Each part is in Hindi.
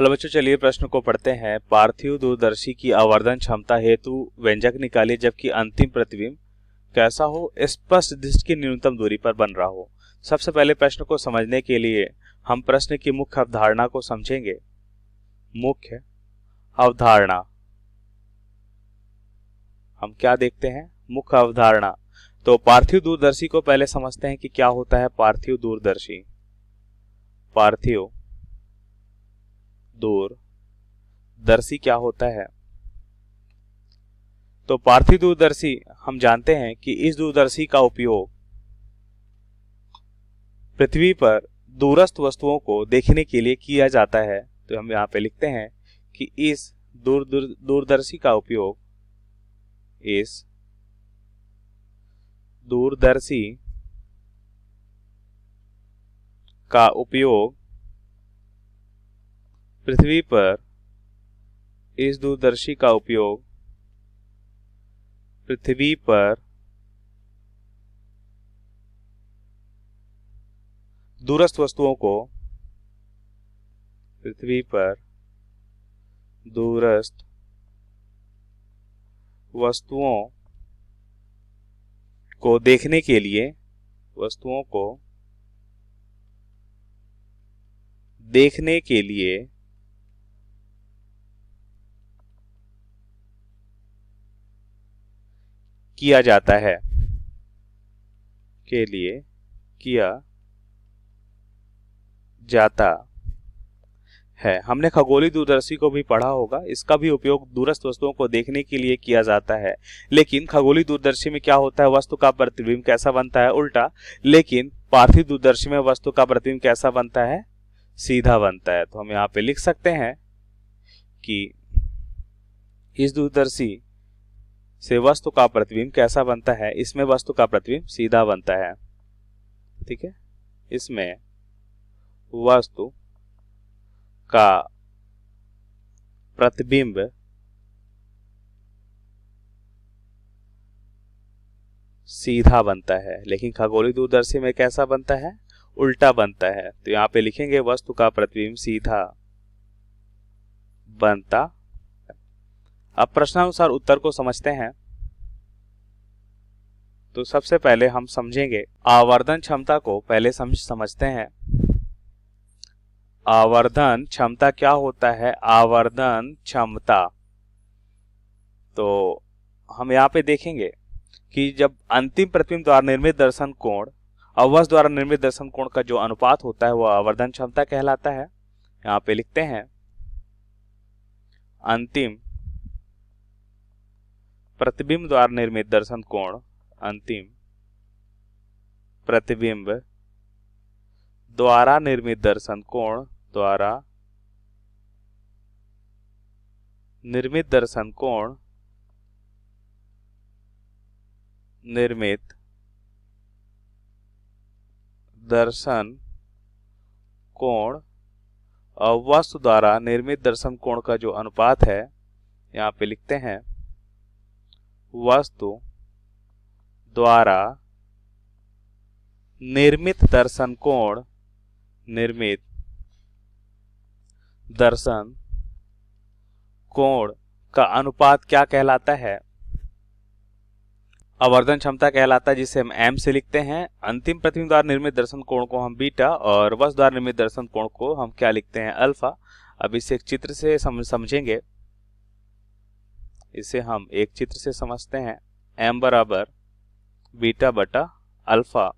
हेलो बच्चों, चलिए प्रश्न को पढ़ते हैं। पार्थिव दूरदर्शी की आवर्धन क्षमता हेतु व्यंजक निकालिए जबकि अंतिम प्रतिबिंब कैसा हो, स्पष्ट दृष्टि की न्यूनतम दूरी पर बन रहा हो। सबसे पहले प्रश्न को समझने के लिए हम प्रश्न की मुख्य अवधारणा को समझेंगे। मुख्य अवधारणा हम क्या देखते हैं? मुख्य अवधारणा। तो पार्थिव दूरदर्शी को पहले समझते हैं कि क्या होता है पार्थिव दूरदर्शी। पार्थिव दूरदर्शी क्या होता है? तो पार्थिव दूरदर्शी हम जानते हैं कि इस दूरदर्शी का उपयोग पृथ्वी पर दूरस्थ वस्तुओं को देखने के लिए किया जाता है। तो हम यहाँ पे लिखते हैं कि इस दूरदर्शी का उपयोग पृथ्वी पर इस दूरदर्शी का उपयोग पृथ्वी पर दूरस्थ वस्तुओं को देखने के लिए किया जाता है। हमने खगोलीय दूरदर्शी को भी पढ़ा होगा। इसका भी उपयोग दूरस्थ वस्तुओं को देखने के लिए किया जाता है। लेकिन खगोलीय दूरदर्शी में क्या होता है, वस्तु का प्रतिबिंब कैसा बनता है? उल्टा। लेकिन पार्थिव दूरदर्शी में वस्तु का प्रतिबिंब कैसा बनता है? सीधा बनता है। तो हम यहाँ पे लिख सकते हैं कि इस दूरदर्शी से वस्तु का प्रतिबिंब कैसा बनता है? इसमें वस्तु का प्रतिबिंब सीधा बनता है। ठीक है, इसमें वस्तु का प्रतिबिंब सीधा बनता है। लेकिन खगोलीय दूरदर्शी में कैसा बनता है? उल्टा बनता है। तो यहाँ पे लिखेंगे वस्तु का प्रतिबिंब सीधा बनता। अब प्रश्नानुसार उत्तर को समझते हैं। तो सबसे पहले हम समझेंगे आवर्धन क्षमता को। पहले समझते हैं आवर्धन क्षमता क्या होता है। आवर्धन क्षमता, तो हम यहाँ पे देखेंगे कि जब अंतिम प्रतिबिंब द्वारा निर्मित दर्शन कोण और वस्तु द्वारा निर्मित दर्शन कोण का जो अनुपात होता है वह आवर्धन क्षमता कहलाता है। यहाँ पे लिखते हैं अंतिम प्रतिबिंब द्वारा निर्मित दर्शन कोण, अंतिम प्रतिबिंब द्वारा निर्मित दर्शन कोण, निर्मित दर्शन कोण और वस्तु द्वारा निर्मित दर्शन कोण का जो अनुपात है, यहाँ पे लिखते हैं वस्तु द्वारा निर्मित दर्शन कोण का अनुपात क्या कहलाता है? आवर्धन क्षमता कहलाता है, जिसे हम m से लिखते हैं। अंतिम प्रतिबिंब द्वारा निर्मित दर्शन कोण को हम बीटा और वस्तु द्वारा निर्मित दर्शन कोण को हम क्या लिखते हैं? अल्फा। अब इसे एक चित्र से समझेंगे। इसे हम एक चित्र से समझते हैं। m बराबर बीटा बटा अल्फा।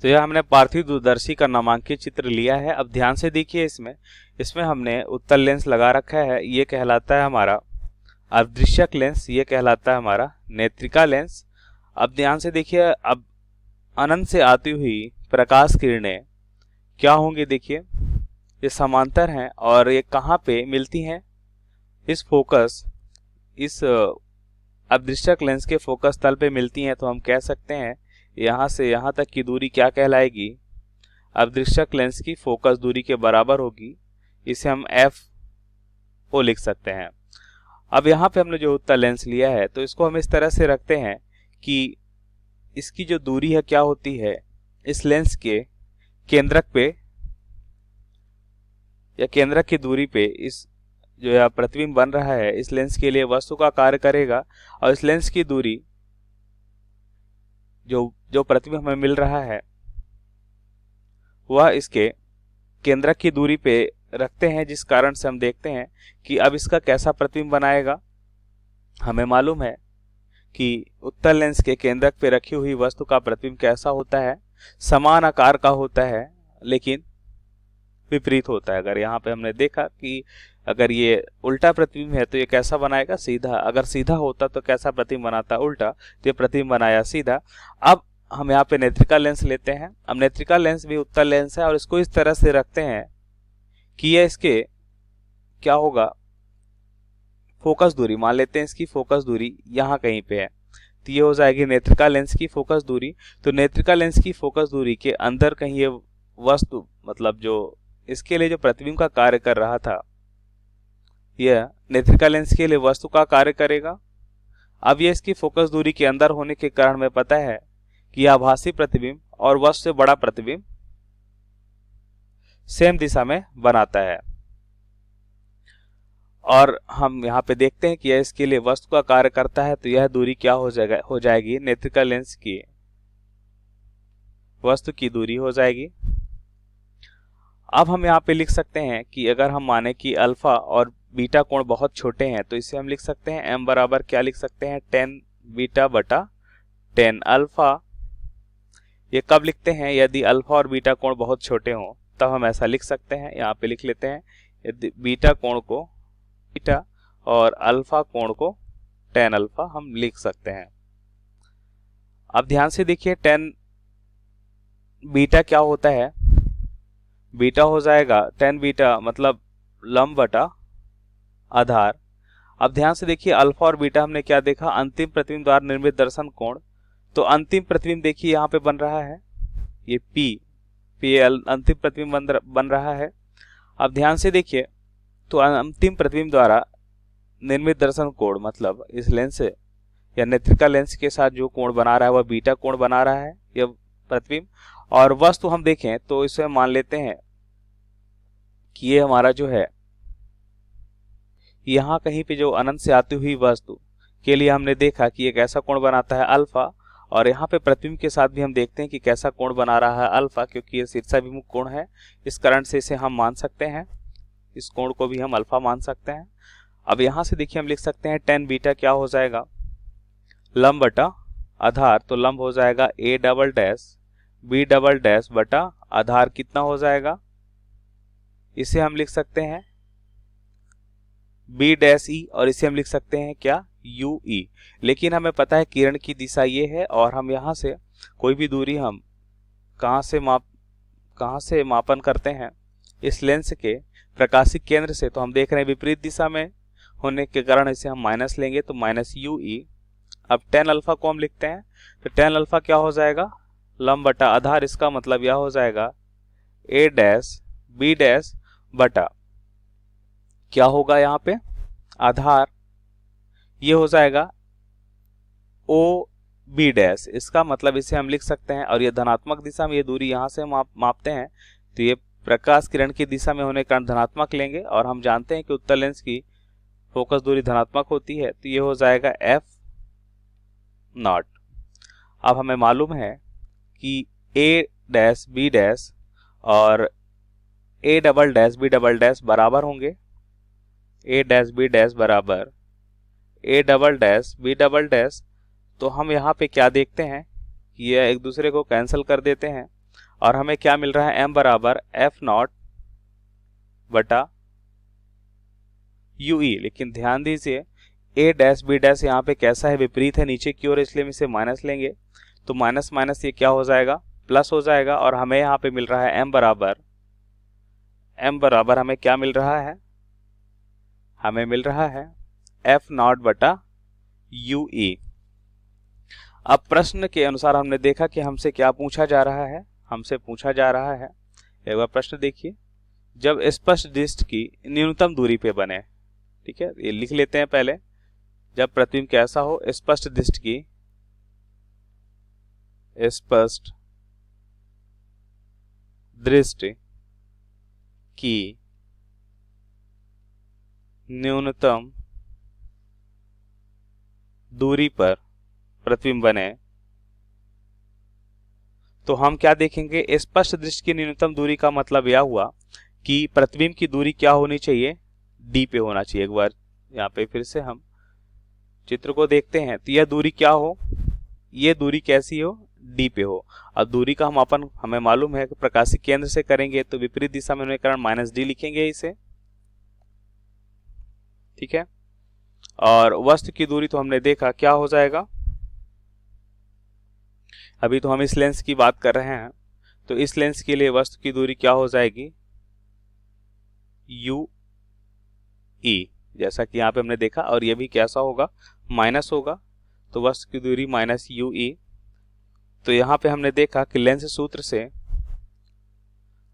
तो यह हमने पार्थिव दूरदर्शी का नामांकित चित्र लिया है। अब ध्यान से देखिए, इसमें हमने उत्तल लेंस लगा रखा है। ये कहलाता है हमारा अदृश्यक लेंस, ये कहलाता है हमारा नेत्रिका लेंस। अब ध्यान से देखिए, अब अनंत से आती हुई प्रकाश किरणें क्या होंगी? देखिए, ये समांतर हैं और ये कहाँ पे मिलती हैं? इस अदृश्यक लेंस के फोकस तल पे मिलती हैं। तो हम कह सकते हैं यहाँ से यहाँ तक की दूरी क्या कहलाएगी? अदृश्यक लेंस की फोकस दूरी के बराबर होगी। इसे हम FO लिख सकते हैं। अब यहाँ पे हमने जो उत्तल लेंस लिया है, तो इसको हम इस तरह से रखते हैं कि इसकी जो दूरी है क्या होती है? इस लेंस के केंद्रक पे या केंद्रक की दूरी पे इस जो यह प्रतिबिंब बन रहा है इस लेंस के लिए वस्तु का कार्य करेगा, और इस लेंस की दूरी जो जो प्रतिबिंब हमें मिल रहा है वह इसके केंद्रक की दूरी पे रखते हैं, जिस कारण से हम देखते हैं कि अब इसका कैसा प्रतिबिंब बनाएगा। हमें मालूम है कि उत्तल लेंस के केंद्रक पे रखी हुई वस्तु का प्रतिबिंब कैसा होता है, समान आकार का होता है लेकिन विपरीत होता है। अगर यहाँ पे हमने देखा कि अगर ये उल्टा प्रतिबिंब है तो ये कैसा बनाएगा, सीधा। अगर सीधा होता तो कैसा प्रतिबिंब बनाता, उल्टा। तो ये प्रतिबिंब बनाया सीधा। अब हम यहाँ पे नेत्रिका लेंस लेते हैं। अब नेत्रिका लेंस भी उत्तल लेंस है और इसको इस तरह से रखते हैं कि यह इसके क्या होगा, फोकस दूरी मान लेते हैं, इसकी फोकस दूरी यहाँ कहीं पे है, तो ये हो जाएगी नेत्रिका लेंस की फोकस दूरी। तो नेत्रिका लेंस की फोकस दूरी के अंदर कहीं ये वस्तु, मतलब जो इसके लिए जो प्रतिबिंब का कार्य कर रहा था, यह नेत्रिका लेंस के लिए वस्तु का कार्य करेगा। अब ये इसकी फोकस दूरी के अंदर होने के कारण हमें पता है कि आभासी प्रतिबिंब और वस्तु से बड़ा प्रतिबिंब सेम दिशा में बनाता है। और हम यहाँ पे देखते हैं कि यह इसके लिए वस्तु का कार्य करता है, तो यह दूरी क्या हो जाएगी नेत्रिका लेंस की वस्तु की दूरी हो जाएगी। अब हम यहाँ पे लिख सकते हैं कि अगर हम माने कि अल्फा और बीटा कोण बहुत छोटे हैं तो इसे हम लिख सकते हैं m बराबर क्या लिख सकते हैं, 10 बीटा बटा 10 अल्फा। ये कब लिखते हैं, यदि अल्फा और बीटा कोण बहुत छोटे हों तब हम ऐसा लिख सकते हैं। यहाँ पे लिख लेते हैं, यदि बीटा कोण को बीटा और अल्फा कोण को 10 अल्फा हम लिख सकते हैं। अब ध्यान से देखिए 10 बीटा क्या होता है, बीटा हो जाएगा 10 बीटा मतलब लंब बटा आधार। अब ध्यान से देखिए अल्फा और बीटा हमने क्या देखा, अंतिम प्रतिबिंब द्वारा निर्मित दर्शन कोण। तो अंतिम प्रतिबिंब देखिए यहाँ पे बन रहा है ये पी अंतिम प्रतिबिंब बन रहा है। अब ध्यान से देखिए तो अंतिम प्रतिबिंब द्वारा निर्मित दर्शन कोण मतलब इस लेंस से या नेत्रिका लेंस के साथ जो कोण बना रहा है वह बीटा कोण बना रहा है यह प्रतिबिंब। और वस्तु हम देखें तो इसे मान लेते हैं कि ये हमारा जो है यहाँ कहीं पे जो अनंत से आती हुई वस्तु के लिए हमने देखा कि ये कैसा कोण बनाता है अल्फा, और यहाँ पे प्रतिबिंब के साथ भी हम देखते हैं कि कैसा कोण बना रहा है अल्फा, क्योंकि ये शीर्षाभिमुख कोण है इस कारण से इसे हम मान सकते हैं, इस कोण को भी हम अल्फा मान सकते हैं। अब यहाँ से देखिए हम लिख सकते हैं 10 बीटा क्या हो जाएगा, लंब बटा आधार। तो लंब हो जाएगा a double dash b double dash बटा आधार कितना हो जाएगा, इसे हम लिख सकते हैं b डैश e और इसे हम लिख सकते हैं क्या u e। लेकिन हमें पता है किरण की दिशा ये है और हम यहाँ से कोई भी दूरी हम कहाँ से मापन करते हैं, इस लेंस के प्रकाशिक केंद्र से। तो हम देख रहे हैं विपरीत दिशा में होने के कारण इसे हम माइनस लेंगे, तो माइनस यू ई। अब 10 अल्फा को हम लिखते हैं, तो 10 अल्फा क्या हो जाएगा, लंब बटा आधार। इसका मतलब यह हो जाएगा a डैश b डैश बटा क्या होगा यहाँ पे आधार, ये हो जाएगा ओ बी डैश। इसका मतलब इसे हम लिख सकते हैं, और ये धनात्मक दिशा में ये दूरी यहाँ से मापते हैं तो ये प्रकाश किरण की दिशा में होने के कारण धनात्मक लेंगे, और हम जानते हैं कि उत्तल लेंस की फोकस दूरी धनात्मक होती है, तो ये हो जाएगा एफ नॉट। अब हमें मालूम है कि ए डैश बी डैश और A double dash B double dash बराबर होंगे, ए डैश बी डैश बराबर A double dash B double dash. तो हम यहाँ पे क्या देखते हैं कि यह एक दूसरे को कैंसिल कर देते हैं और हमें क्या मिल रहा है, m बराबर एफ नॉट बटा यू ई। लेकिन ध्यान दीजिए ए डैश बी डैश यहाँ पे कैसा है, विपरीत है नीचे की ओर, इसलिए हम इसे माइनस लेंगे। तो माइनस माइनस ये क्या हो जाएगा, प्लस हो जाएगा। और हमें यहाँ पे मिल रहा है m बराबर हमें क्या मिल रहा है, हमें मिल रहा है एफ नॉट बटा यू ई। अब प्रश्न के अनुसार हमने देखा कि हमसे क्या पूछा जा रहा है, हमसे पूछा जा रहा है, एक बार प्रश्न देखिए, जब स्पष्ट डिस्क की न्यूनतम दूरी पे बने, ठीक है, ये लिख लेते हैं पहले, जब प्रतिबिंब कैसा हो, स्पष्ट डिस्क की स्पष्ट दृष्टि की न्यूनतम दूरी पर प्रतिबिंब बने, तो हम क्या देखेंगे, स्पष्ट दृष्टि की न्यूनतम दूरी का मतलब यह हुआ कि प्रतिबिंब की दूरी क्या होनी चाहिए, डी पे होना चाहिए। एक बार यहाँ पे फिर से हम चित्र को देखते हैं तो यह दूरी क्या हो, ये दूरी कैसी हो, डी पे हो। अब दूरी का हमें मालूम है कि प्रकाशिक केंद्र से करेंगे तो विपरीत दिशा में होने के कारण माइनस डी लिखेंगे इसे, ठीक है। और वस्तु की दूरी तो हमने देखा क्या हो जाएगा, अभी तो हम इस लेंस की बात कर रहे हैं, तो इस लेंस के लिए वस्तु की दूरी क्या हो जाएगी, यू ई, जैसा कि यहाँ पे हमने देखा। और ये भी कैसा होगा, माइनस होगा, तो वस्तु की दूरी माइनस यू ई। तो यहाँ पे हमने देखा कि लेंस सूत्र से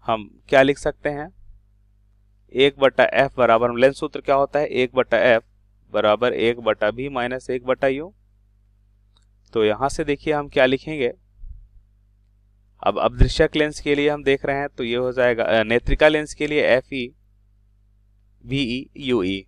हम क्या लिख सकते हैं, 1/f बराबर, लेंस सूत्र क्या होता है, 1/f बराबर 1/b माइनस 1/u। तो यहां से देखिए हम क्या लिखेंगे, अब अदृश्यक लेंस के लिए हम देख रहे हैं तो ये हो जाएगा, नेत्रिका लेंस के लिए FE VE UE।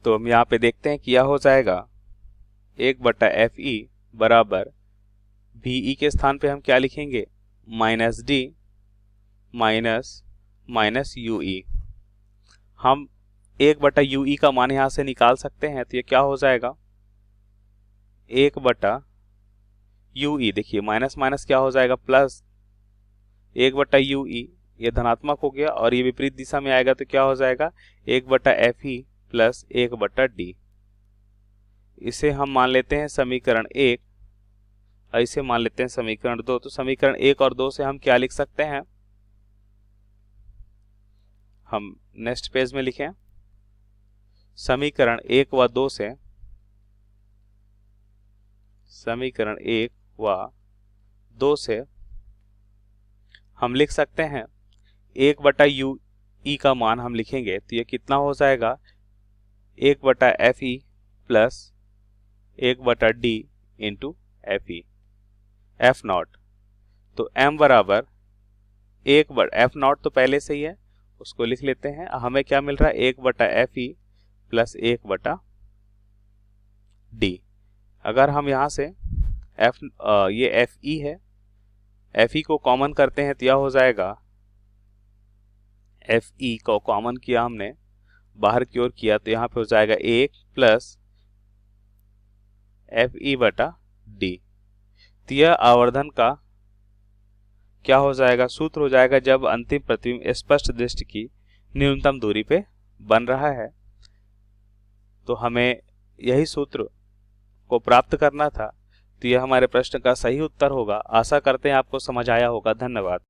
तो हम यहाँ पे देखते हैं कि यह हो जाएगा 1/FE बराबर VE के स्थान पे हम क्या लिखेंगे, -D माइनस UE। हम 1/UE का मान यहाँ से निकाल सकते हैं, तो ये क्या हो जाएगा, 1/UE, देखिए माइनस माइनस क्या हो जाएगा प्लस, 1/UE ये धनात्मक हो गया और ये विपरीत दिशा में आएगा तो क्या हो जाएगा, 1/FE प्लस 1/D। इसे हम मान लेते हैं समीकरण 1 और इसे मान लेते हैं समीकरण 2। तो समीकरण 1 और 2 से हम क्या लिख सकते हैं, हम नेक्स्ट पेज में लिखें, समीकरण 1 व 2 से, समीकरण 1 व 2 से हम लिख सकते हैं 1/UE का मान हम लिखेंगे तो ये कितना हो जाएगा, 1/FE plus 1/D into FE F0। तो m बराबर 1/F0 तो पहले से ही है, उसको लिख लेते हैं। हमें क्या मिल रहा है, 1/FE प्लस 1/D। अगर हम यहाँ से ये FE है, FE को कॉमन करते हैं तो यह हो जाएगा, FE को कॉमन किया हमने, बाहर की ओर किया तो यहाँ पे हो जाएगा 1 प्लस FE/D। तो यह आवर्धन का क्या हो जाएगा, सूत्र हो जाएगा जब अंतिम प्रतिबिंब स्पष्ट दृष्टि की न्यूनतम दूरी पे बन रहा है। तो हमें यही सूत्र को प्राप्त करना था, तो यह हमारे प्रश्न का सही उत्तर होगा। आशा करते हैं आपको समझ आया होगा। धन्यवाद।